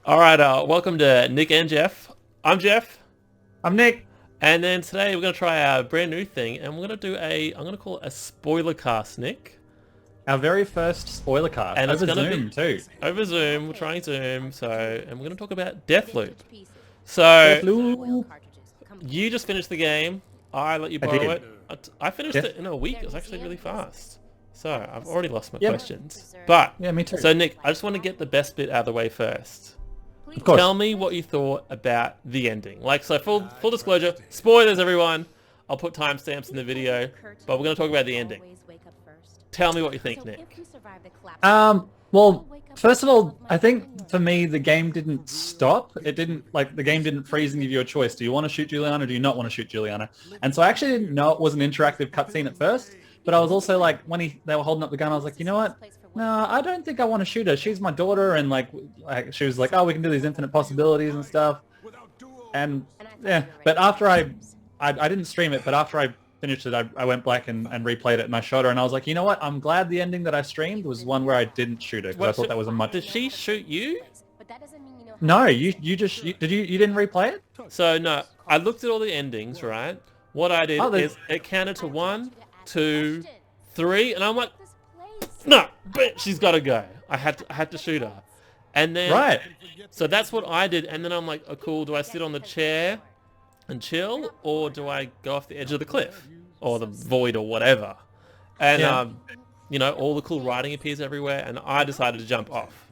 All right, welcome to Nick and Jeff. I'm Jeff, I'm Nick. and then today we're going to try our brand new thing, and we're going to do I'm going to call it a spoiler cast, Nick. Our very first spoiler cast And it's over going to Zoom be too. over Zoom. We're trying Zoom, and we're going to talk about Deathloop. So, Deathloop. you just finished the game. I let you I borrow did. it. I finished Death- it in a week. It was actually really fast. So, I've already lost my Yep. questions. But, Yeah, me too. so Nick, I just want to get the best bit out of the way first. Of course. Tell me what you thought about the ending. Like, so full disclosure, spoilers everyone. I'll put timestamps in the video, but we're going to talk about the ending. Tell me what you think, Nick. Well, first of all, I think for me the game didn't stop. It didn't the game didn't freeze and give you a choice. Do you want to shoot Juliana or do you not want to shoot Juliana? And so I actually didn't know it was an interactive cutscene at first, but I was also like, when they were holding up the gun, I was like, you know what? No, I don't think I want to shoot her. She's my daughter, and like she was like, oh, we can do these infinite possibilities and stuff. And yeah, but after I didn't stream it, but after I finished it, I went back and replayed it, and I shot her, and I was like, you know what? I'm glad the ending that I streamed was one where I didn't shoot her, because I thought that was a much... Did she shoot you? No, you didn't replay it? So no, I looked at all the endings, right? What I did is it counted to 1, 2, 3, and I'm like, no, but she's got to go. I had to shoot her, and then Right. So that's what I did, and then I'm like, oh cool. Do I sit on the chair and chill, or do I go off the edge of the cliff or the void or whatever? And Yeah. you know, all the cool writing appears everywhere, and I decided to jump off.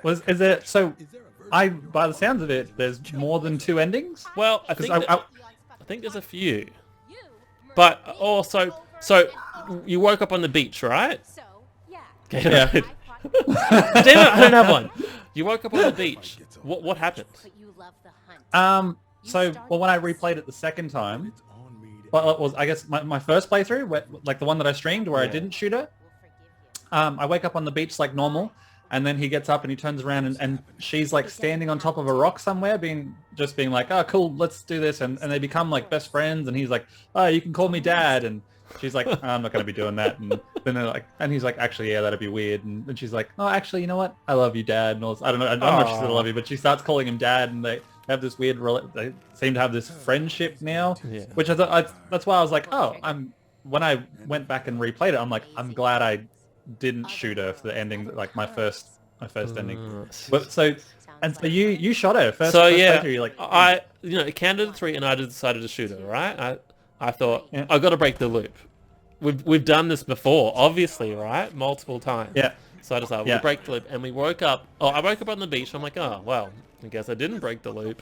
Is there... So, by the sounds of it, there's more than 2 endings? Well, I think I think there's a few, but also so you woke up on the beach, right? Okay, Yeah. Damn it, I don't have one. You woke up on the beach. What happened? So, well, when I replayed it the second time, well, it was, I guess, my first playthrough, like the one that I streamed where I Yeah. didn't shoot her, I wake up on the beach like normal, and then he gets up and he turns around and she's like standing on top of a rock somewhere, being like, oh, cool, let's do this, and they become like best friends, and he's like, oh, you can call me Dad, and she's like, oh, I'm not going to be doing that, and then they're like, and he's like, actually, yeah, that'd be weird, and then she's like, oh, actually, you know what, I love you, Dad, and all this. I don't know if she said I love you, but she starts calling him Dad, and they have this weird, they seem to have this friendship now, Yeah. which I thought, that's why I was like, oh, when I went back and replayed it, I'm like, I'm glad I didn't shoot her for the ending, like my first ending. But so you shot her first. So first yeah, playthrough, you're like, it counted to 3, and I decided to shoot her. Right? I thought Yeah. I got to break the loop. We've done this before, obviously, right? Multiple times. yeah, So I decided Yeah. we'll break the loop, and we woke up. Oh, I woke up on the beach. I'm like, oh well, I guess I didn't break the loop.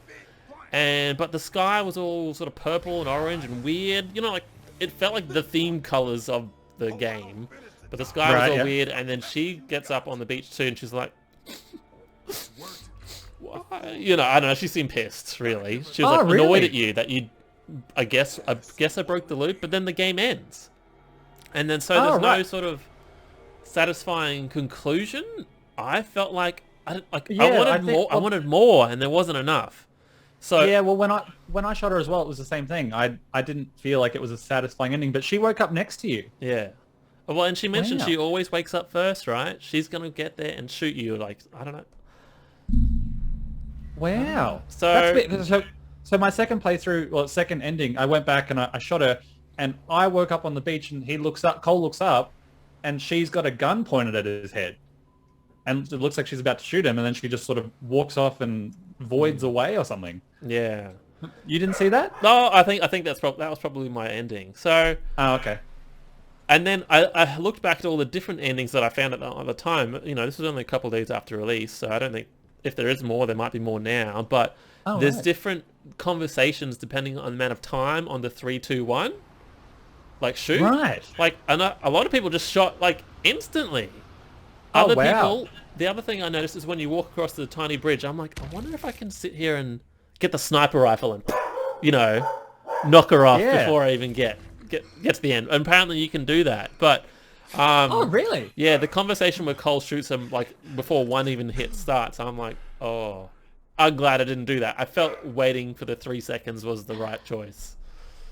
But the sky was all sort of purple and orange and weird. You know, like it felt like the theme colors of the game. But the sky was Right, all yeah. weird, and then she gets up on the beach too, and she's like, "Why?" You know, I don't know. She seemed pissed, really. She was Oh, like annoyed really? at you that you. I guess I broke the loop, but then the game ends, and then so there's no right. sort of satisfying conclusion. I felt like I Yeah, wanted I think- more. I well- wanted more, and there wasn't enough. So yeah. Well, when I shot her as well, it was the same thing. I didn't feel like it was a satisfying ending, but she woke up next to you. yeah. Well, and she mentioned Wow. she always wakes up first, right? She's gonna get there and shoot you. Like I don't know. Wow. So- So my second playthrough, or second ending, I went back and I shot her, and I woke up on the beach, and Cole looks up, and she's got a gun pointed at his head, and it looks like she's about to shoot him, and then she just sort of walks off and voids away or something. Yeah. You didn't see that? No, I think that was probably my ending. So, Oh, okay. and then I looked back at all the different endings that I found at the time. You know, this was only a couple of days after release, so I don't think if there is more, there might be more now. But Oh, there's right. different conversations depending on the amount of time on the 3, 2, 1. Like shoot. Right. Like a lot of people just shot like instantly. Oh, Other wow. people. The other thing I noticed is when you walk across the tiny bridge, I'm like, I wonder if I can sit here and get the sniper rifle and, you know, knock her off Yeah. before I even get to the end. And apparently you can do that. But Oh, really? yeah, the conversation where Cole shoots him like before one even hit starts, I'm like, oh, I'm glad I didn't do that. I felt waiting for the 3 seconds was the right choice.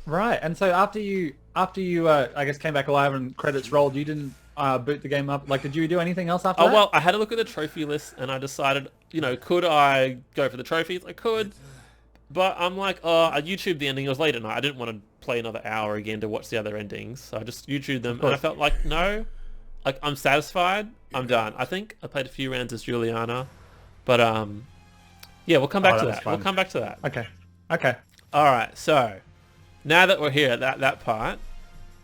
Right. And so after you I guess came back alive and credits rolled, you didn't boot the game up? Like, did you do anything else after Oh, that? well, I had a look at the trophy list and I decided, you know, could I go for the trophies? I could. But I'm like, oh, I YouTubed the ending. It was late at night. I didn't want to play another hour again to watch the other endings. So I just YouTubed them. And I felt like, no, like, I'm satisfied. I'm done. I think I played a few rounds as Juliana. But, yeah, we'll come back to that. Fun. We'll come back to that. Okay. Okay. All right. So, now that we're here at that part,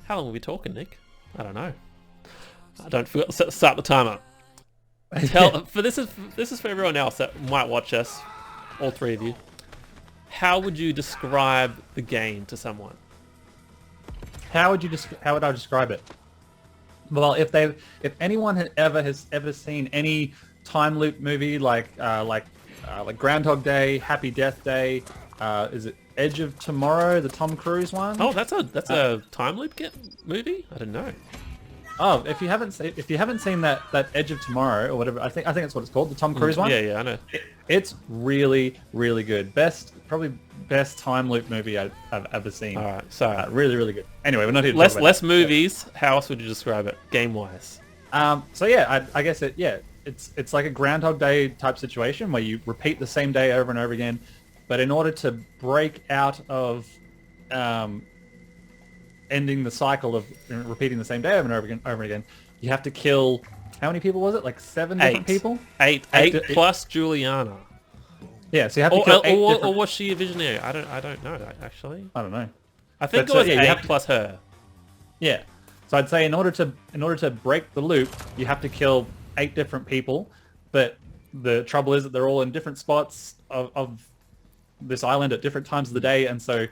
how long are we talking, Nick? I don't know. I don't forget to start the timer. This is for everyone else that might watch us, all three of you. How would you describe the game to someone? How would I describe it? Well, if anyone has ever seen any time loop movie like Groundhog Day, Happy Death Day, is it Edge of Tomorrow, the Tom Cruise one? Oh, that's a time loop movie? I didn't know. Oh, if you haven't seen that Edge of Tomorrow or whatever, I think that's what it's called, the Tom Cruise one. Yeah, I know. It's really, really good. Probably best time loop movie I've ever seen. All right, so really, really good. Anyway, we're not here to talk about less movies. How else would you describe it, game wise? So yeah, I guess it's like a Groundhog Day type situation where you repeat the same day over and over again, but in order to break out of ending the cycle of repeating the same day over and over again, you have to kill, how many people was it? Like 7 different people? Eight plus Juliana. Yeah, so you have to kill 8 different... Or was she a visionary? I don't know, actually. I don't know. I think it was 8 plus her. Yeah. So I'd say in order to break the loop, you have to kill 8 different people, but the trouble is that they're all in different spots of this island at different times of the day, and so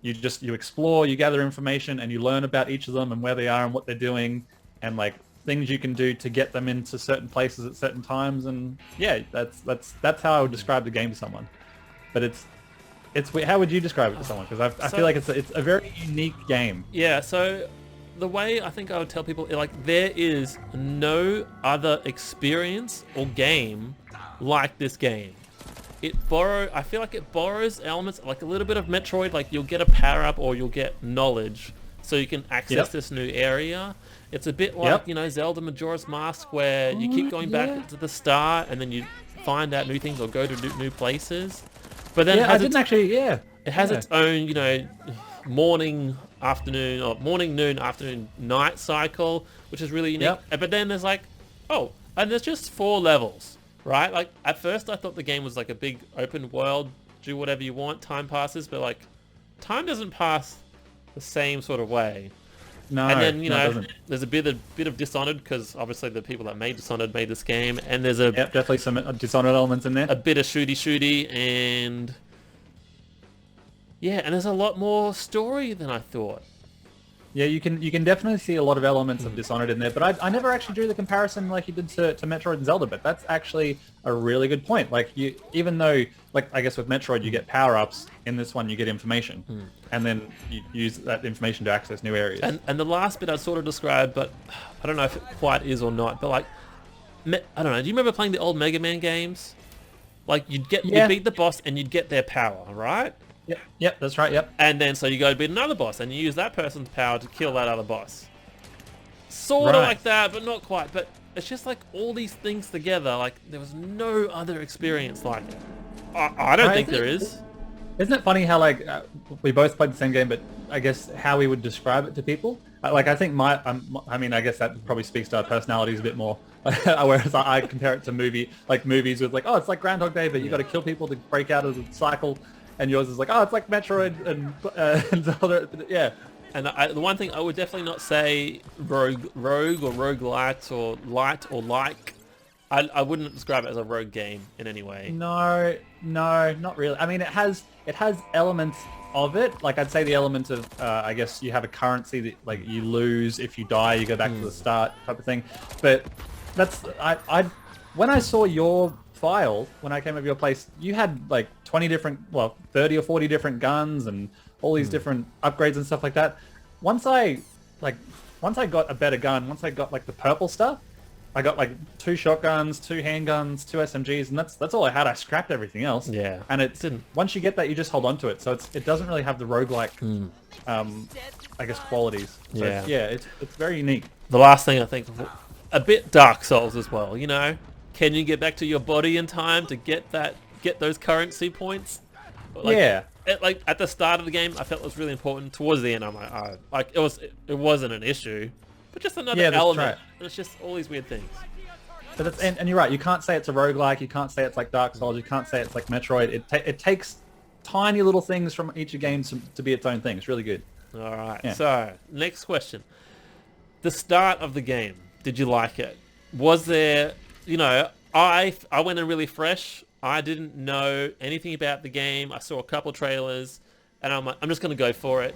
you explore, you gather information, and you learn about each of them and where they are and what they're doing, and like things you can do to get them into certain places at certain times. And yeah, that's how I would describe the game to someone. But it's how would you describe it to someone? Because I feel like it's a very unique game. Yeah. So the way I think I would tell people, like, there is no other experience or game like this game. I feel like it borrows elements, like a little bit of Metroid, like you'll get a power-up or you'll get knowledge so you can access this new area. It's a bit like, you know, Zelda Majora's Mask, where you keep going back to the start and then you find out new things or go to new places. But then it has its own, you know, morning, noon, afternoon, night cycle, which is really unique. But then there's like, and there's just 4 levels, right? Like at first I thought the game was like a big open world, do whatever you want, time passes, but like time doesn't pass the same sort of way. No, and then, you know, there's a bit of Dishonored, because obviously the people that made Dishonored made this game, and there's definitely some Dishonored elements in there. A bit of shooty, and yeah, and there's a lot more story than I thought. Yeah, you can definitely see a lot of elements of Dishonored in there, but I never actually drew the comparison like you did to Metroid and Zelda, but that's actually a really good point. Like, even though, like, I guess with Metroid you get power-ups, in this one you get information, and then you use that information to access new areas. And the last bit I sort of described, but I don't know if it quite is or not, but like, I don't know, do you remember playing the old Mega Man games? Like, you'd beat the boss and you'd get their power, right? Yep, that's right, yep. And then so you go beat another boss and you use that person's power to kill that other boss. Sort of like that, but not quite. But it's just like all these things together, like there was no other experience like it. I don't think there is. Isn't it funny how like we both played the same game, but I guess how we would describe it to people? Like I think I mean, I guess that probably speaks to our personalities a bit more. Whereas I compare it to movies with like, it's like Groundhog Day, but you got to kill people to break out of the cycle. And yours is like, it's like Metroid and Zelda. Yeah. And the one thing I would definitely not say rogue or roguelite or light or like. I wouldn't describe it as a rogue game in any way. No, not really. I mean, it has elements of it. Like I'd say the element of, I guess you have a currency that like you lose if you die, you go back to the start type of thing. But that's when I saw your file, when I came over your place, you had like 30 or 40 different guns and all these different upgrades and stuff like that. Once I got a better gun, once I got like the purple stuff, I got like 2 shotguns, 2 handguns, 2 SMGs, and that's all I had. I scrapped everything else. Yeah. And it didn't. Once you get that, you just hold on to it. So it doesn't really have the roguelike, I guess, qualities. So Yeah. it's very unique. The last thing I think, a bit Dark Souls as well. You know, can you get back to your body in time to get those currency points? Like, yeah. Like at the start of the game, I felt it was really important. Towards the end, I'm like, oh, like it wasn't an issue, but just another element. Right. And it's just all these weird things. But and you're right. You can't say it's a roguelike. You can't say it's like Dark Souls. You can't say it's like Metroid. It takes tiny little things from each of games to be its own thing. It's really good. All right. Yeah. So next question: the start of the game. Did you like it? Was there? You know, I went in really fresh. I didn't know anything about the game. I saw a couple trailers, and I'm like, I'm just going to go for it.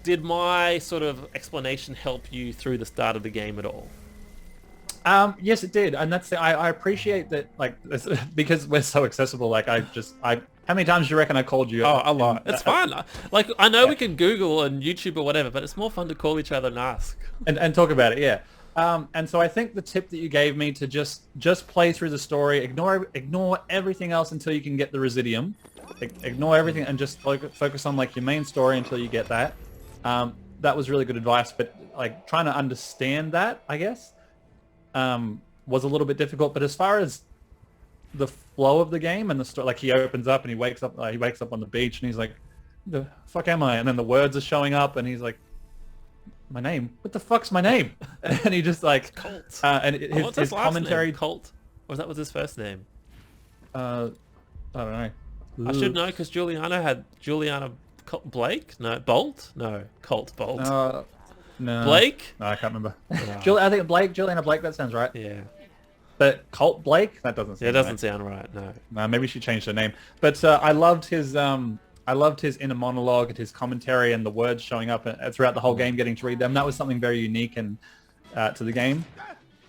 Did my sort of explanation help you through the start of the game at all? Yes, it did, and I appreciate that, like, because we're so accessible. Like, how many times do you reckon I called you? Oh, a lot. It's fine. Like, I know we can Google and YouTube or whatever, but it's more fun to call each other and ask. And talk about it, yeah. And so I think the tip that you gave me to just play through the story, ignore everything else until you can get the Residium, ignore everything and just focus on like your main story until you get that. That was really good advice, but like trying to understand that, I guess, was a little bit difficult. But as far as the flow of the game and the story, like he opens up and he wakes up on the beach and he's like, "The fuck am I?" And then the words are showing up and he's like, "My name? What the fuck's my name?" And he just like Colt. And What's his last commentary. name? Colt, or that was his first name? I don't know. I should know because Juliana had Blake. No, Bolt. No, Colt Bolt. No. Blake. No, I can't remember. No. I think Juliana Blake. That sounds right. Yeah. But Colt Blake. That doesn't. Yeah, it Sound doesn't right. sound right. No. No, maybe she changed her name. But I loved his inner monologue and his commentary and the words showing up throughout the whole game, getting to read them. That was something very unique and to the game.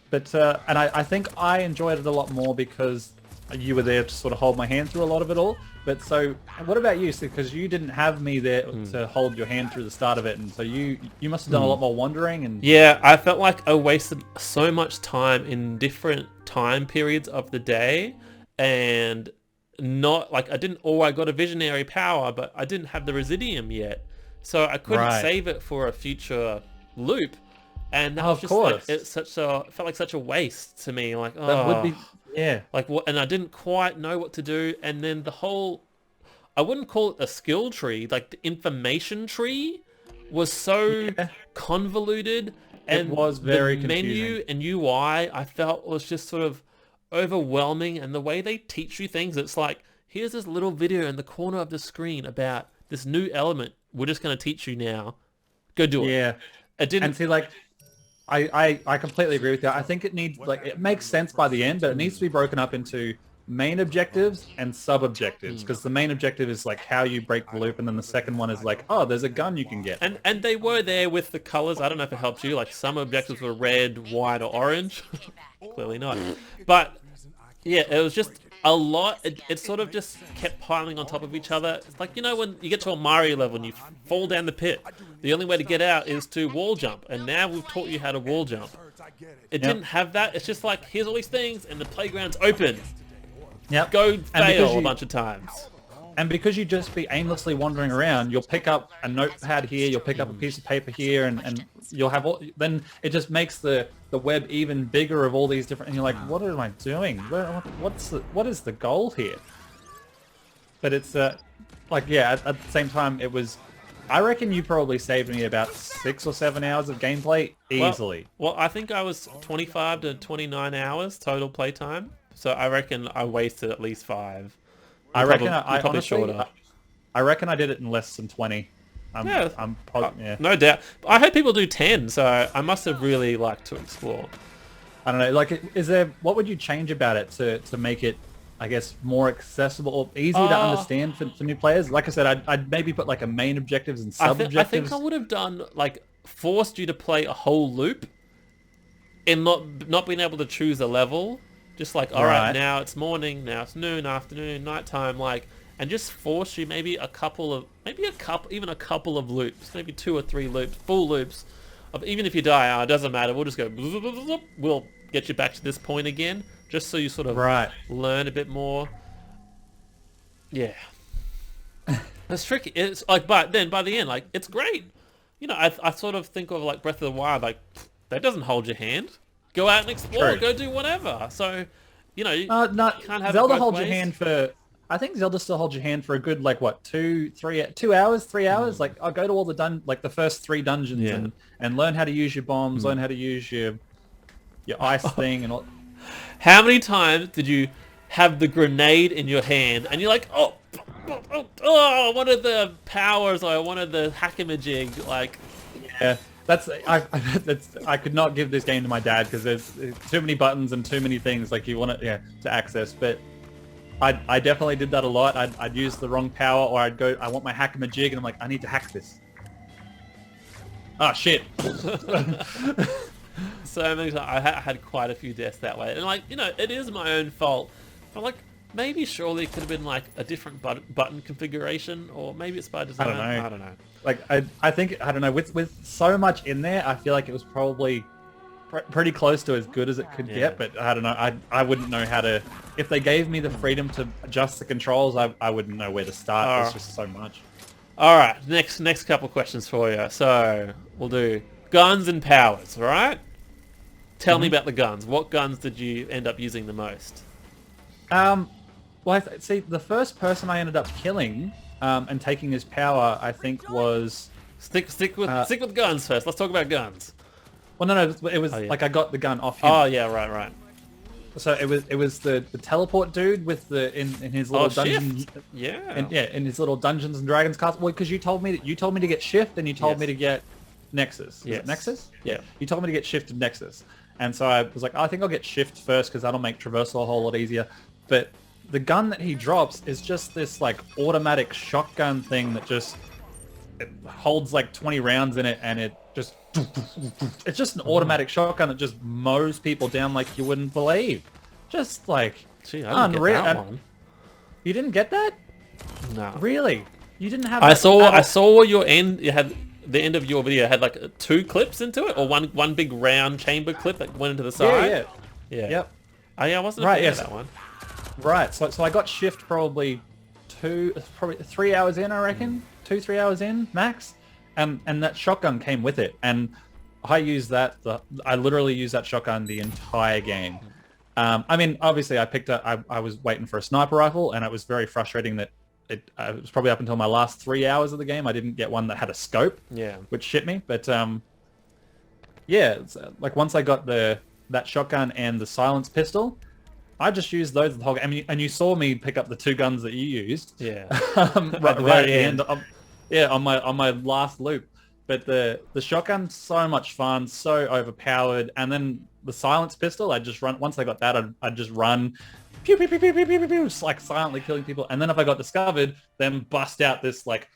But and I think I enjoyed it a lot more because you were there to sort of hold my hand through a lot of it all. But so, what about you? Because you didn't have me there to hold your hand through the start of it, and so you must have done a lot more wandering. And yeah, I felt like I wasted so much time in different time periods of the day, and not like I got a visionary power, but I didn't have the Residium yet, so I couldn't save it for a future loop, and that was just like it felt like such a waste to me. Like that would be. Yeah. Like what? And I didn't quite know what to do. And then the whole, I wouldn't call it a skill tree. Like the information tree was so convoluted. And it was very the confusing. menu and UI I felt was just sort of overwhelming. And the way they teach you things, it's like, here's this little video in the corner of the screen about this new element. We're just going to teach you now. Go do it. Yeah. It didn't. And see, like, I completely agree with you. I think it needs, like, it makes sense by the end, but it needs to be broken up into main objectives and sub-objectives, because the main objective is like how you break the loop, and then the second one is like, oh, there's a gun you can get. And they were there with the colors. I don't know if it helps you. Like some objectives were red, white, or orange. Clearly not. But yeah, it was just a lot. It sort of just kept piling on top of each other. It's like, you know, when you get to a Mario level and you fall down the pit, the only way to get out is to wall jump. And now we've taught you how to wall jump. It didn't have that. It's just like, here's all these things and the playground's open. Yep. Go fail a bunch of times. And because you just be aimlessly wandering around, you'll pick up a notepad here, you'll pick up a piece of paper here, and you'll have all. Then it just makes the web even bigger of all these different. And you're like, what am I doing? What is the goal here? But it's like, yeah. At the same time, it was. I reckon you probably saved me about 6 or 7 hours of gameplay easily. Well, I think I was 25 to 29 hours total playtime. So I reckon I wasted at least 5. I reckon probably shorter. I reckon I did it in less than 20. Yeah. No doubt. I heard people do 10, so I must have really liked to explore. I don't know. Like, what would you change about it to make it, I guess, more accessible or easy to understand for new players? Like I said, I'd maybe put like a main objectives and sub objectives. I think I would have done like forced you to play a whole loop, and not being able to choose a level. Just like, all right, now it's morning, now it's noon, afternoon, nighttime, like, and just force you maybe a couple of loops, maybe 2 or 3 loops, full loops, of even if you die, it doesn't matter, we'll just go, we'll get you back to this point again, just so you sort of Right. learn a bit more. Yeah. It's tricky. It's like, but then by the end, like, it's great. You know, I sort of think of like Breath of the Wild, like, that doesn't hold your hand. Go out and explore, True. go do whatever. So, you know, you No, can't have Zelda it both holds ways. your hand for. I think Zelda still holds your hand for a good like what 2 hours, 3 hours. Like I'll go to all the like the first 3 dungeons Yeah. and learn how to use your bombs, learn how to use your ice thing and all. How many times did you have the grenade in your hand and you're like, I wanted the powers, or I wanted the hackamajig, like... Yeah, I could not give this game to my dad because there's too many buttons and too many things like you want it to access. But I definitely did that a lot. I'd use the wrong power, or I'd go, I want my hackamajig, and I'm like, I need to hack this. Oh shit. So many times I had quite a few deaths that way, and like, you know, it is my own fault. But like, maybe surely it could have been like a different button configuration, or maybe it's by design. I don't know. Like I think I don't know, with so much in there, I feel like it was probably pretty close to as good as it could get. But I don't know. I wouldn't know how to. If they gave me the freedom to adjust the controls, I wouldn't know where to start. There's just so much. All right, next couple questions for you. So we'll do guns and powers. All right. Tell me about the guns. What guns did you end up using the most? Well, see, the first person I ended up killing and taking his power, I think, was... Stick with guns first. Let's talk about guns. Well, no, it was like I got the gun off him. Oh yeah, right. So it was the teleport dude with the in his little dungeon. Shift. Yeah. In his little Dungeons and Dragons castle. Well, because you told me to get Shift, and you told me to get Nexus. Is it Nexus? Yeah. You told me to get Shift and Nexus, and so I was like, I think I'll get Shift first because that'll make traversal a whole lot easier. But the gun that he drops is just this like automatic shotgun thing that just it holds like 20 rounds in it, and it's just an automatic shotgun that just mows people down like you wouldn't believe. Just like unreal. Get that one. You didn't get that? No. Really? You didn't have? I saw your end. You had the end of your video had like 2 clips into it, or one big round chamber clip that went into the side. Yeah. Yep. Oh yeah, I wasn't a fan of that one. Right. So I got Shift probably 3 hours in, I reckon. 2-3 hours in max, and that shotgun came with it, and I used that. I literally used that shotgun the entire game. I mean, obviously, I was waiting for a sniper rifle, and it was very frustrating that it was probably up until my last 3 hours of the game I didn't get one that had a scope. Yeah. Which shit me, but yeah, it's, like once I got that shotgun and the silence pistol, I just used those the whole game. I mean, and you saw me pick up the 2 guns that you used. Yeah. right at the end. On my last loop. But the shotgun's so much fun, so overpowered, and then the silence pistol, I just run. Once I got that, I'd just run, pew pew pew pew pew pew pew, just like silently killing people. And then if I got discovered, then bust out this like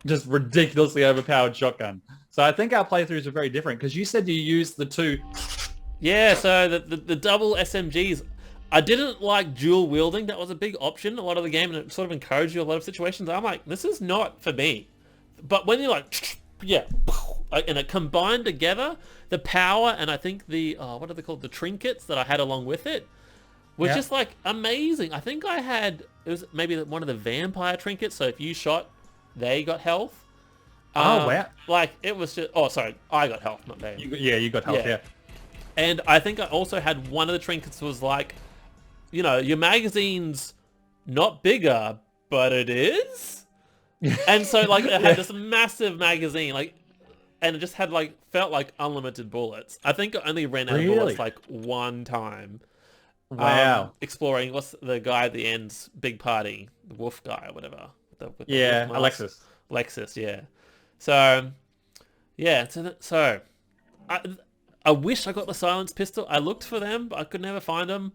just ridiculously overpowered shotgun. So I think our playthroughs are very different because you said you used the 2. Yeah, so the double SMGs, I didn't like dual wielding. That was a big option a lot of the game, and it sort of encouraged you a lot of situations. I'm like, this is not for me. But when you're like, yeah, and it combined together, the power and I think the, what are they called? The trinkets that I had along with it were just like amazing. I think I had, it was maybe one of the vampire trinkets. So if you shot, they got health. Oh, wow. Like it was just, oh, sorry, I got health, not they. You got health, yeah. And I think I also had one of the trinkets was like, you know, your magazine's not bigger, but it is. And so like it had this massive magazine, like, and it just had like, felt like unlimited bullets. I think I only ran out of bullets like one time. Wow. Exploring, what's the guy at the end's big party? The wolf guy or whatever. With the Alexis. Alexis, yeah. So, yeah, so I wish I got the silence pistol. I looked for them, but I could never find them.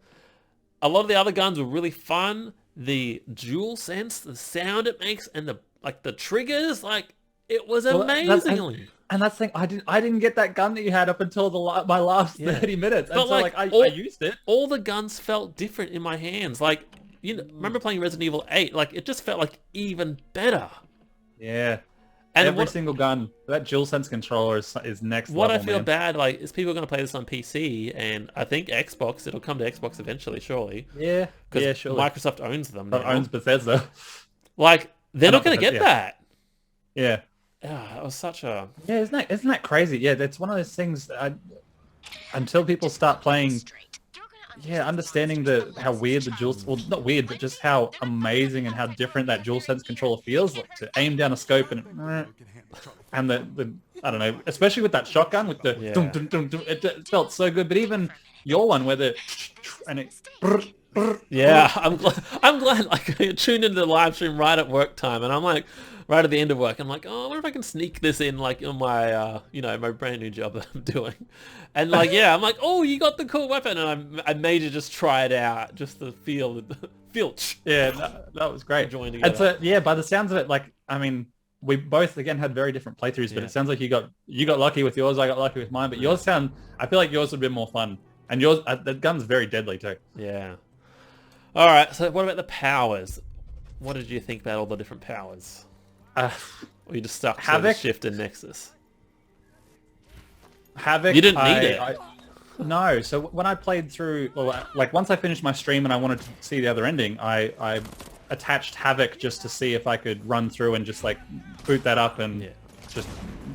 A lot of the other guns were really fun. The DualSense, the sound it makes, and the triggers, like it was amazing. And that's the thing, I didn't get that gun that you had up until my last 30 minutes. And but so I used it. All the guns felt different in my hands. Like, you know, remember playing Resident Evil 8? Like it just felt like even better. Yeah. And Every single gun, that DualSense controller is next what level, I feel man. bad, like, is people are going to play this on PC, and I think Xbox, it'll come to Xbox eventually, surely. Yeah, Because yeah, surely. Microsoft owns them But now. owns Bethesda. Like, they're not Not going to Bethesda, get that. Yeah. Yeah, it was such a... Yeah, isn't that crazy? Yeah, that's one of those things. Until people start playing, yeah, understanding how weird the dual, well, not weird, but just how amazing and how different that DualSense controller feels. Like to aim down a scope and the I don't know, especially with that shotgun with the dum, dum, dum, dum, it felt so good. But even your one where the and it. Yeah, I'm glad like I tuned into the live stream right at work time, and I'm like right at the end of work, I'm like, oh, I wonder if I can sneak this in like in my you know, my brand new job that I'm doing. And like, yeah, I'm like, oh, you got the cool weapon, and I made you just try it out just to feel Yeah, that was great. And so yeah, by the sounds of it, like, I mean, we both again had very different playthroughs, but it sounds like you got lucky with yours, I got lucky with mine, but yours I feel like yours would be more fun. And yours, the gun's very deadly too. Yeah. All right. So what about the powers? What did you think about all the different powers? Or you just stuck to the Shift and Nexus? Havoc. You didn't need it. No. So when I played through, well, like once I finished my stream and I wanted to see the other ending, I attached Havoc just to see if I could run through and just like boot that up and just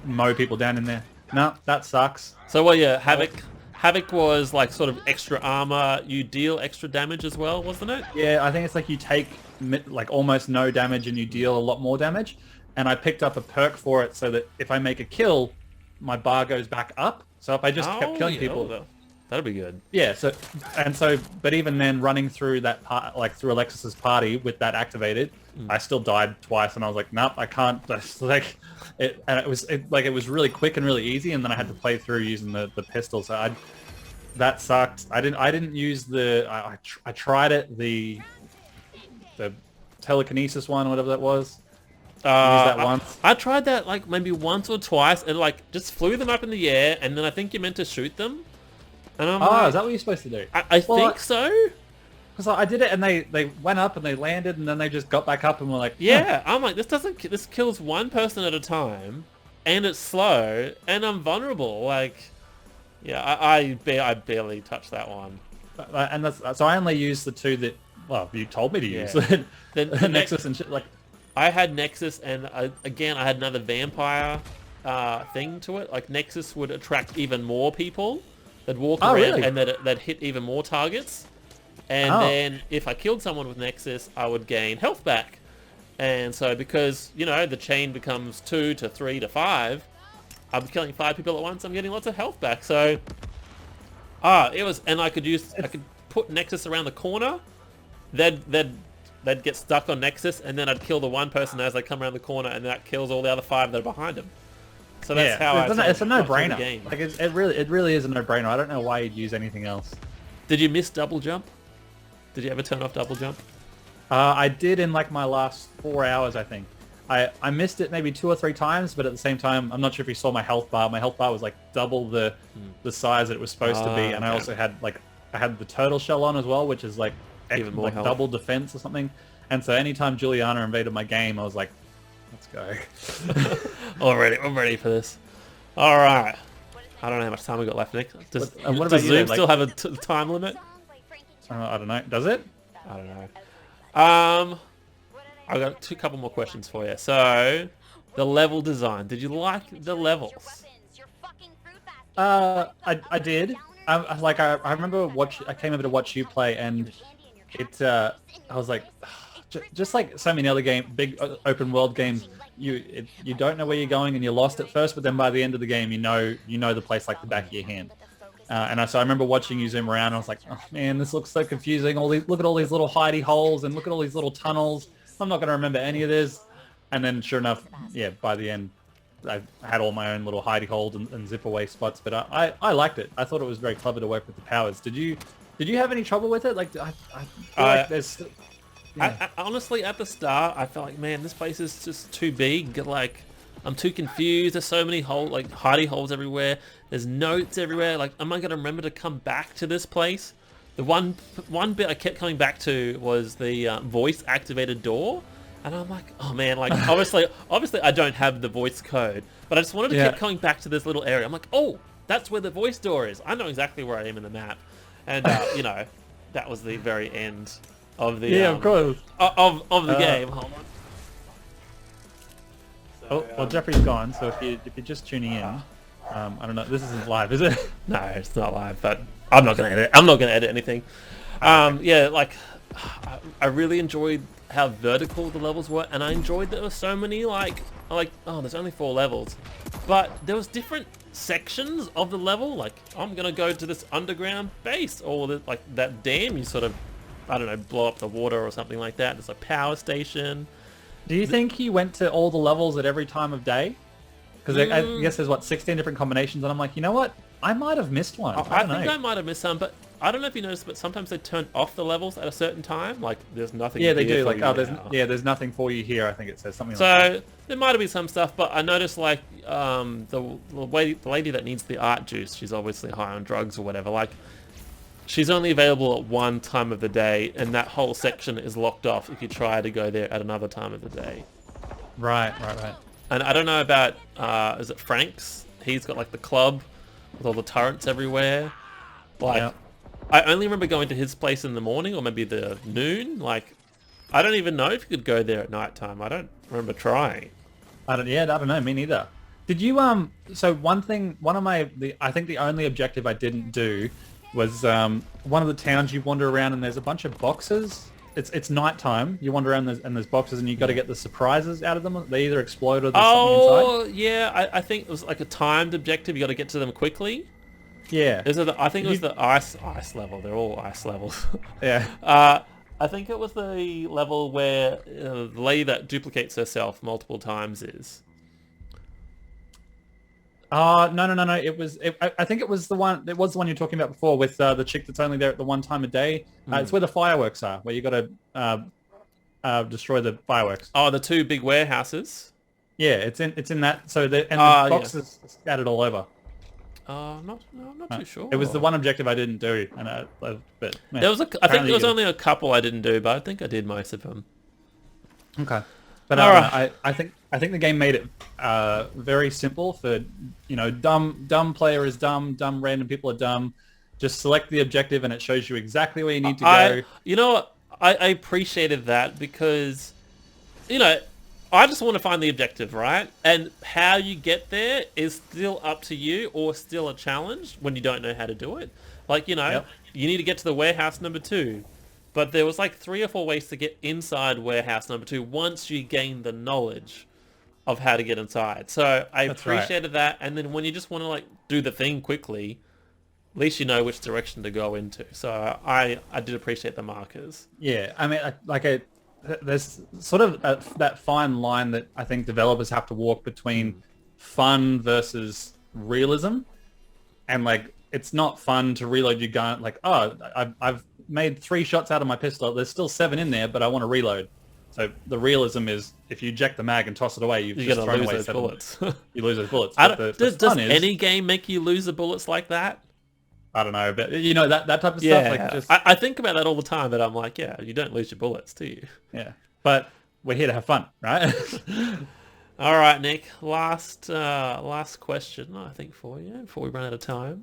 mow people down in there. No, that sucks. So well, yeah, Havoc was like sort of extra armor. You deal extra damage as well, wasn't it? Yeah, I think it's like you take like almost no damage and you deal a lot more damage. And I picked up a perk for it so that if I make a kill, my bar goes back up. So if I just kept killing people, that'd be good. Yeah. But even then, running through that part, like through Alexis's party with that activated, I still died twice, and I was like, nope, I can't. Like, it was really quick and really easy, and then I had to play through using the pistol. So that sucked. I didn't use I tried it, the telekinesis one, whatever that was. Used that once. I tried that like maybe once or twice, and like just flew them up in the air, and then I think you're meant to shoot them. And I'm like, is that what you're supposed to do? I think so. Because I did it, and they went up and they landed, and then they just got back up and were like, yeah. I'm like, this kills one person at a time, and it's slow, and I'm vulnerable. Like, yeah, I barely touched that one. And so I only used the two that, well, you told me to use. The Nexus and shit. Like, I had Nexus, and again, I had another vampire thing to it. Like, Nexus would attract even more people that walk around, really? and that hit even more targets. And then if I killed someone with Nexus, I would gain health back. And so because, you know, the chain becomes 2 to 3 to 5, I'm killing 5 people at once, I'm getting lots of health back. So, it was, and I could put Nexus around the corner, they'd get stuck on Nexus, and then I'd kill the one person as they come around the corner, and that kills all the other 5 that are behind him. So that's how it's a no-brainer. Like it really is a no-brainer. I don't know why you'd use anything else. Did you miss double jump? Did you ever turn off double jump? I did in like my last 4 hours, I think. I missed it maybe 2 or 3 times, but at the same time, I'm not sure if you saw my health bar. My health bar was like double the size that it was supposed to be, and I also had I had the turtle shell on as well, which is like even more health. Double defense or something. And so anytime Juliana invaded my game, I was like, let's go. I'm ready for this. All right. I don't know how much time we got left, Nick. Does Zoom still have a time limit? I don't know. Does it? I don't know. I've got a couple more questions for you. So, the level design. Did you like the levels? I did. I remember I came over to watch you play, and I was like, just like so many other big open world games, you don't know where you're going, and you're lost at first, but then by the end of the game, you know the place like the back of your hand. So I remember watching you zoom around, and I was like, oh man, this looks so confusing. Look at all these little hidey holes, and look at all these little tunnels. I'm not going to remember any of this. And then sure enough, yeah, by the end, I had all my own little hidey holes and zip away spots. But I liked it. I thought it was very clever to work with the powers. Did you have any trouble with it? Like, I feel like there's... Yeah. I honestly, at the start, I felt like, man, this place is just too big. Like, I'm too confused. There's so many hidey holes everywhere. There's notes everywhere. Like, am I going to remember to come back to this place? The one bit I kept coming back to was the voice-activated door. And I'm like, oh man, like obviously I don't have the voice code, but I just wanted to keep coming back to this little area. I'm like, oh, that's where the voice door is. I know exactly where I am in the map, and you know, that was the very end of the of course of the game. Hold on. So, well, Jeffrey's gone. So if you're just tuning in, I don't know. This isn't live, is it? No, it's not live, but I'm not gonna edit. I'm not gonna edit anything. Yeah, like I really enjoyed how vertical the levels were, and I enjoyed that there were so many like oh, there's only 4 levels, but there was different sections of the level. Like I'm gonna go to this underground base, or like that dam you sort of, I don't know, blow up the water or something like that. There's a power station. Do you think he went to all the levels at every time of day? Because I guess there's what 16 different combinations, and I'm like, you know what? I might have missed one. I think I might have missed some, but I don't know if you noticed, but sometimes they turn off the levels at a certain time. Like there's nothing. Yeah, they do. here for Like, you oh, now. there's nothing for you here. I think it says something like that. So there might have been some stuff, but I noticed like the lady that needs the art juice, she's obviously high on drugs or whatever. Like she's only available at one time of the day, and that whole section is locked off if you try to go there at another time of the day. Right. And I don't know about is it Frank's? He's got like the club with all the turrets everywhere. Like I only remember going to his place in the morning, or maybe the noon. Like I don't even know if you could go there at night time. I don't remember trying. I don't know. Me neither. Did you So I think the only objective I didn't do was one of the towns you wander around and there's a bunch of boxes. It's nighttime. You wander around and there's boxes and you got to get the surprises out of them. They either explode or there's something inside. Yeah, I think it was like a timed objective. You got to get to them quickly. Yeah. I think it was the ice level. They're all ice levels. Yeah. I think it was the level where the lady that duplicates herself multiple times is. No. I think it was the one. It was the one you're talking about before with the chick that's only there at the one time a day. It's where the fireworks are, where you got to destroy the fireworks. Oh, the 2 big warehouses. Yeah, it's in that. So the boxes scattered all over. I'm not too sure. It was the one objective I didn't do, and but man, there was I think there was only a couple I didn't do, but I think I did most of them. Okay. But I think the game made it very simple for, you know, dumb player is dumb random people are dumb. Just select the objective and it shows you exactly where you need to go. You know what? I appreciated that because, you know, I just want to find the objective, right? And how you get there is still up to you, or still a challenge when you don't know how to do it. Like, you know, you need to get to the warehouse number 2. But there was like 3 or 4 ways to get inside warehouse number 2 once you gain the knowledge of how to get inside. So I appreciated that. And then when you just want to like do the thing quickly, at least you know which direction to go into. So I did appreciate the markers. Yeah, I mean, there's sort of that fine line that I think developers have to walk between fun versus realism. And like, it's not fun to reload your gun. Like, oh, I've made 3 shots out of my pistol. There's still 7 in there, but I want to reload. So the realism is if you eject the mag and toss it away, you're just thrown away 7 bullets. You lose those bullets. Does any game make you lose the bullets like that? I don't know, but you know, that type of stuff. Like I think about that all the time, but I'm like, yeah, you don't lose your bullets, do you? Yeah, but we're here to have fun, right? All right, Nick. Last question, I think, for you before we run out of time.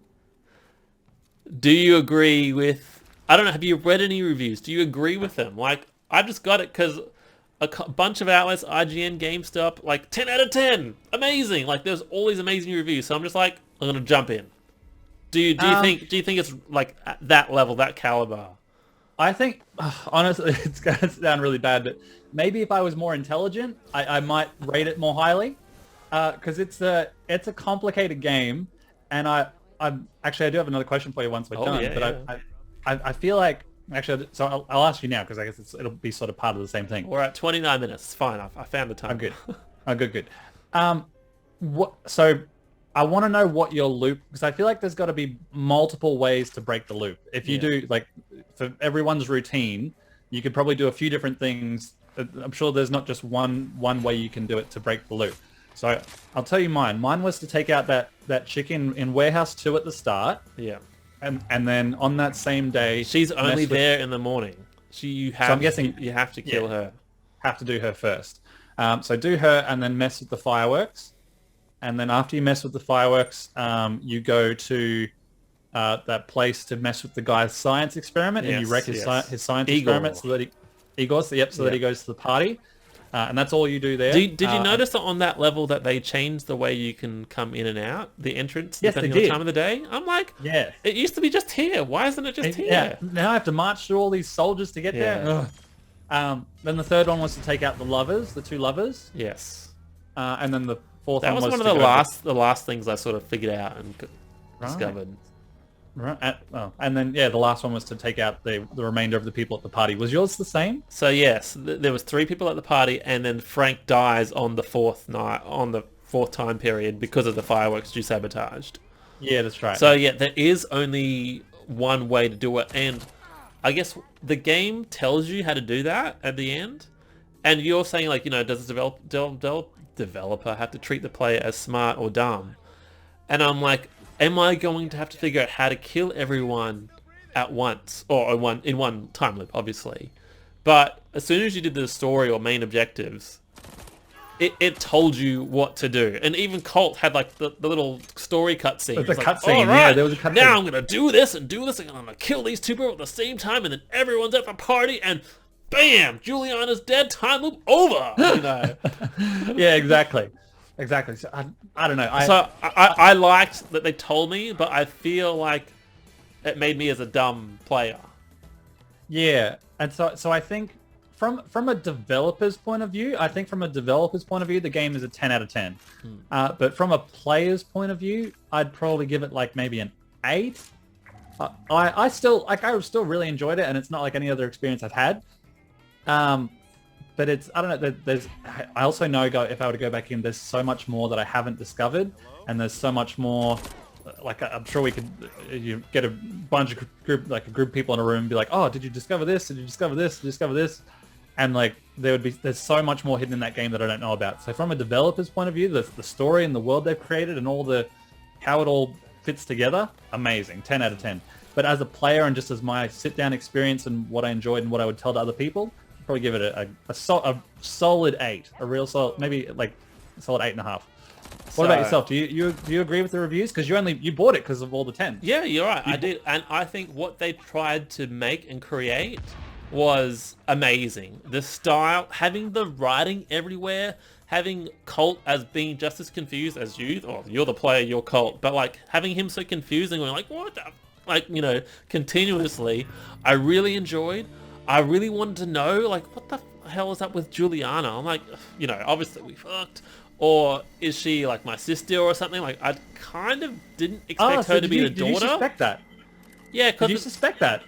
Do you agree with? I don't know. Have you read any reviews? Do you agree with them? Like, I just got it because a bunch of outlets, IGN, GameStop, like 10 out of 10, amazing. Like, there's all these amazing reviews. So I'm just like, I'm gonna jump in. Do you think it's like at that level, that caliber? I think, honestly, it's gonna sound really bad, but maybe if I was more intelligent, I might rate it more highly, because it's a complicated game, and I do have another question for you once we're done. But I feel like actually, so I'll ask you now because I guess it'll be sort of part of the same thing. We're at 29 minutes. It's fine. I found the time. I'm good. Good. So I want to know what your loop, because I feel like there's got to be multiple ways to break the loop. If you do, like, for everyone's routine, you could probably do a few different things. I'm sure there's not just one way you can do it to break the loop. So I'll tell you mine. Mine was to take out that chick in Warehouse 2 at the start. Yeah. And then on that same day... She's only there in the morning. I'm guessing you have to kill her. have to do her first. So do her and then mess with the fireworks. And then after you mess with the fireworks, you go to that place to mess with the guy's science experiment, and you wreck his science experiment so that he goes to the party. And that's all you do there. Did you notice that on that level that they changed the way you can come in and out, the entrance, depending on the time of the day? I'm like, yeah, it used to be just here. Why isn't it just here? Yeah, now I have to march through all these soldiers to get there. Then the third one was to take out the two lovers. Yes. And then the fourth that one was one of the last things I sort of figured out and discovered. Right. And then the last one was to take out the remainder of the people at the party. Was yours the same? So yes, there was 3 people at the party, and then Frank dies on the 4th night, on the 4th time period, because of the fireworks you sabotaged. Yeah, that's right. So yeah, there is only one way to do it, and I guess the game tells you how to do that at the end. And you're saying, like, does the developer have to treat the player as smart or dumb? And I'm like, am I going to have to figure out how to kill everyone at once, or in one time loop, obviously? But as soon as you did the story or main objectives, it told you what to do. And even Colt had like the little story cutscene. The cutscene, right, there was a cutscene. Now I'm gonna do this and do this, and I'm gonna kill these 2 people at the same time, and then everyone's at the party, and bam, Juliana's dead. Time loop over. Yeah, exactly. So I don't know. I liked that they told me, but I feel like it made me as a dumb player. Yeah, and so I think from a developer's point of view, the game is a 10 out of 10. But from a player's point of view, I'd probably give it like maybe an 8. I still really enjoyed it, and it's not like any other experience I've had. But I don't know, I also know if I were to go back in, there's so much more that I haven't discovered, and there's so much more, like, I'm sure we could, you get a bunch of group of people in a room and be like, oh, did you discover this? Did you discover this? Did you discover this? And like, there's so much more hidden in that game that I don't know about. So from a developer's point of view, the story and the world they've created and how it all fits together, amazing, 10 out of 10. But as a player and just as my sit-down experience and what I enjoyed and what I would tell to other people, probably give it a solid 8, a real solid, maybe like a solid 8.5. What about yourself? Do you agree with the reviews? Because you bought it because of all the 10s. Yeah, you're right. I did, and I think what they tried to make and create was amazing. The style, having the writing everywhere, having Colt as being just as confused as you, or you're the player, you're Colt, but like having him so confused and going like, what the, like, continuously, I really enjoyed. I really wanted to know, like, what the hell is up with Juliana? I'm like, obviously we fucked. Or is she, like, my sister or something? Like, I kind of didn't expect her to be the daughter. Did you suspect that? Yeah, because... Did you suspect that?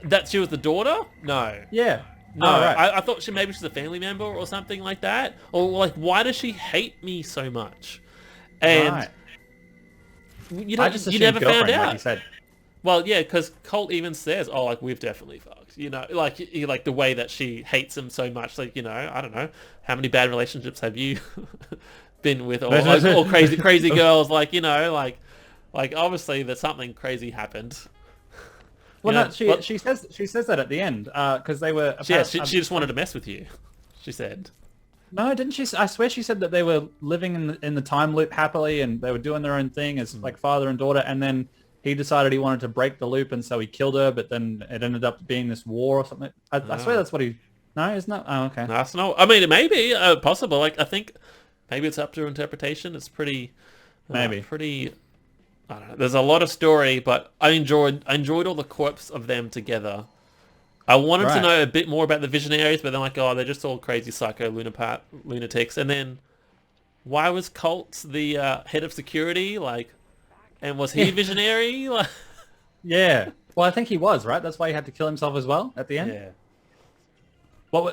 That she was the daughter? No. Yeah. No, right. I thought maybe she's a family member or something like that. Or, like, why does she hate me so much? And... Right. You never found out. Like you said. Well, yeah, because Colt even says, oh, like, we've definitely fucked. Like the way that she hates him so much. Like, I don't know. How many bad relationships have you been with? Or crazy girls, like, like obviously there's something crazy happened. Well, she says that at the end, because they were... she just wanted to mess with you, she said. No, didn't she? I swear she said that they were living in the time loop happily, and they were doing their own thing as like father and daughter, and then he decided he wanted to break the loop, and so he killed her, but then it ended up being this war or something. I swear that's what he... No, isn't it? Oh, okay. No, that's not... I mean, it may be possible. Like, I think maybe it's up to interpretation. It's pretty... maybe. Pretty... I don't know. There's a lot of story, but I enjoyed all the corpses of them together. I wanted to know a bit more about the Visionaries, but then like, oh, they're just all crazy psycho lunatics. And then, why was Colt the head of security? Like, and was he Visionary? Like... Yeah. Well, I think he was, right? That's why he had to kill himself as well at the end. Yeah. What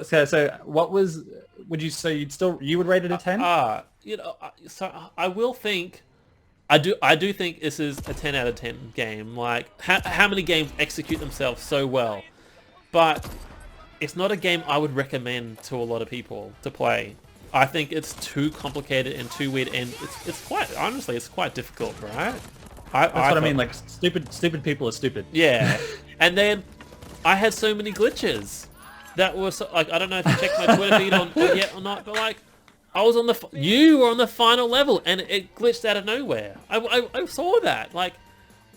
was? Would you say you would rate it a 10? So I will think. I do think this is a 10 out of 10 game. Like, how many games execute themselves so well? But it's not a game I would recommend to a lot of people to play. I think it's too complicated and too weird, and it's quite difficult, right? That's what I mean. Like, stupid people are stupid. Yeah. And then I had so many glitches. that was like, I don't know if you checked my Twitter feed on yet or not, but like, I was on you were on the final level and it glitched out of nowhere. I saw that. Like,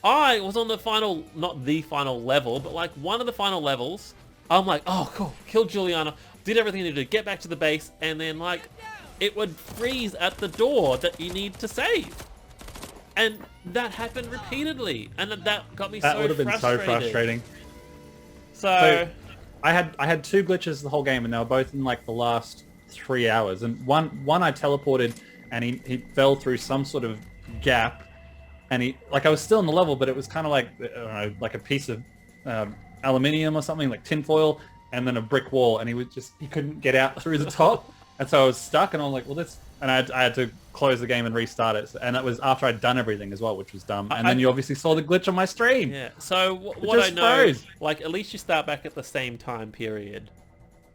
I was on the final, not the final level, but like one of the final levels. I'm like, oh cool, killed Juliana, did everything I needed to get back to the base, and then like, it would freeze at the door that you need to save. And that happened repeatedly, and that got me so frustrated. That would have been so frustrating. So I had 2 glitches the whole game, and they were both in like the last 3 hours. And one I teleported, and he fell through some sort of gap, and I was still in the level, but it was kind of like, I don't know, like a piece of aluminium or something, like tinfoil, and then a brick wall, and he couldn't get out through the top, and so I was stuck, and I'm like, well, and I had to close the game and restart it, and that was after I'd done everything as well, which was dumb. And then you obviously saw the glitch on my stream. Yeah. So what I know, froze. Like, at least you start back at the same time period.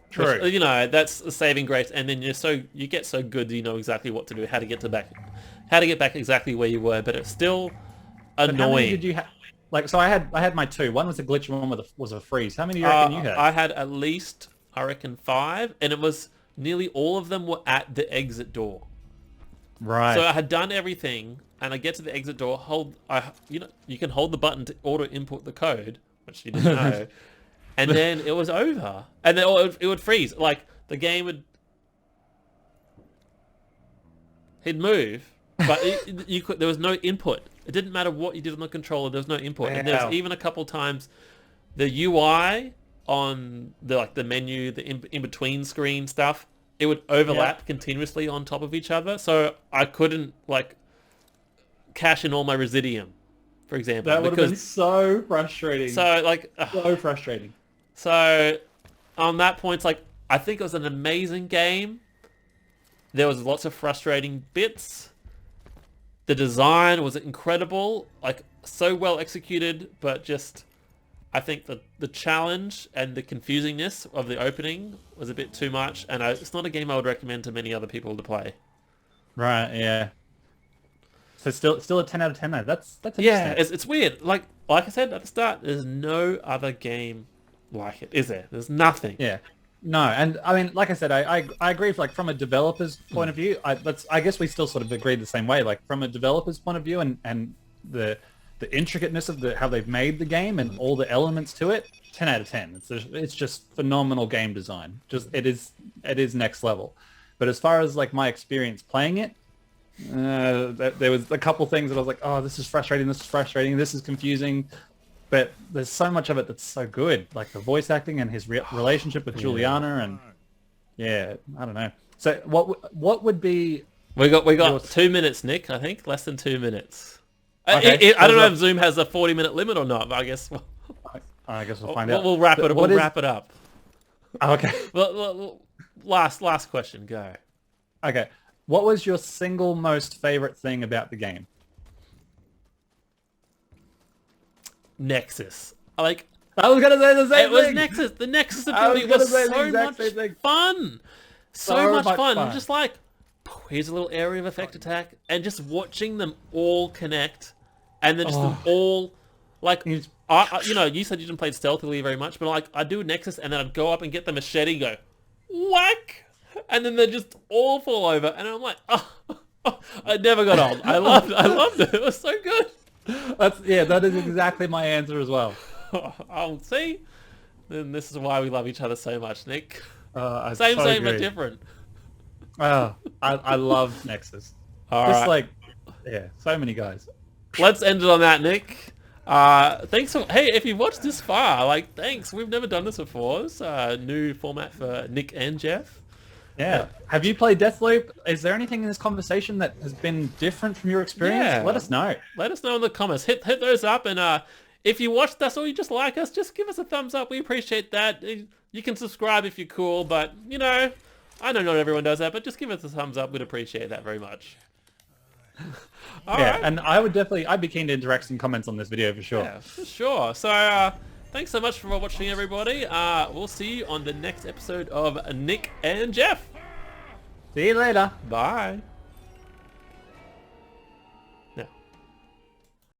True. Which, you know, that's a saving grace, and then you get so good that you know exactly what to do, how to get back exactly where you were, but it's still annoying. How many did you have? Like, so I had my 2. One was a glitch, and one was a freeze. How many do you reckon you had? I had at least, I reckon, 5, and it was nearly all of them were at the exit door. Right. So I had done everything, and I get to the exit door. You can hold the button to auto input the code, which you didn't know, and then it was over, and then it would freeze. Like the game he'd move, but there was no input. It didn't matter what you did on the controller. There was no input, and there was even a couple times the UI on the menu, the in between screen stuff. It would overlap continuously on top of each other, so I couldn't like cash in all my residium, for example. That would have been so frustrating. So like, so frustrating. So on that point, it's like, I think it was an amazing game. There was lots of frustrating bits. The design was incredible, like so well executed, but just, I think the challenge and the confusingness of the opening was a bit too much, and it's not a game I would recommend to many other people to play. Right, yeah. So still a 10 out of 10 though. That's yeah, it's weird. Like I said at the start, there's no other game like it, is there? There's nothing. Yeah. No, and I mean, like I said, I agree. Like from a developer's point of view, I guess we still sort of agreed the same way. Like from a developer's point of view, and the intricateness of how they've made the game and all the elements to it, 10 out of 10. It's just phenomenal game design. Just it is next level. But as far as like my experience playing it, there was a couple things that I was like, oh, this is frustrating. This is confusing. But there's so much of it that's so good, like the voice acting and his relationship with Juliana, and yeah, I don't know. So what would be? We got 2 minutes, Nick. I think less than 2 minutes. Okay. I don't know if Zoom has a 40-minute limit or not, but I guess we'll find out. We'll wrap it. We'll wrap it up. Oh, okay. Well, last question. Go. Okay. What was your single most favorite thing about the game? Nexus. I was gonna say the same thing. It was Nexus. The Nexus ability was so much fun. So much fun. I'm just like, here's a little area of effect attack, and just watching them all connect, and then just them all, like, you said you didn't play stealthily very much, but like, I'd do Nexus, and then I'd go up and get the machete, go, whack, and then they just all fall over, and I'm like, I never got old. I loved it. It was so good. That is exactly my answer as well. I'll see. Then this is why we love each other so much, Nick. Same, but different. I love Nexus. So many guys. Let's end it on that, Nick. Thanks hey, if you've watched this far, like, thanks. We've never done this before. It's a new format for Nick and Jeff. Yeah. Have you played Deathloop? Is there anything in this conversation that has been different from your experience? Yeah. Let us know. Let us know in the comments. Hit those up, and if you watched us or you just like us, just give us a thumbs up. We appreciate that. You can subscribe if you're cool, but, I know not everyone does that, but just give us a thumbs up. We'd appreciate that very much. Right. And I'd be keen to interact some comments on this video for sure. Yeah, for sure. So, thanks so much for watching, everybody. We'll see you on the next episode of Nick and Jeff. See you later. Bye.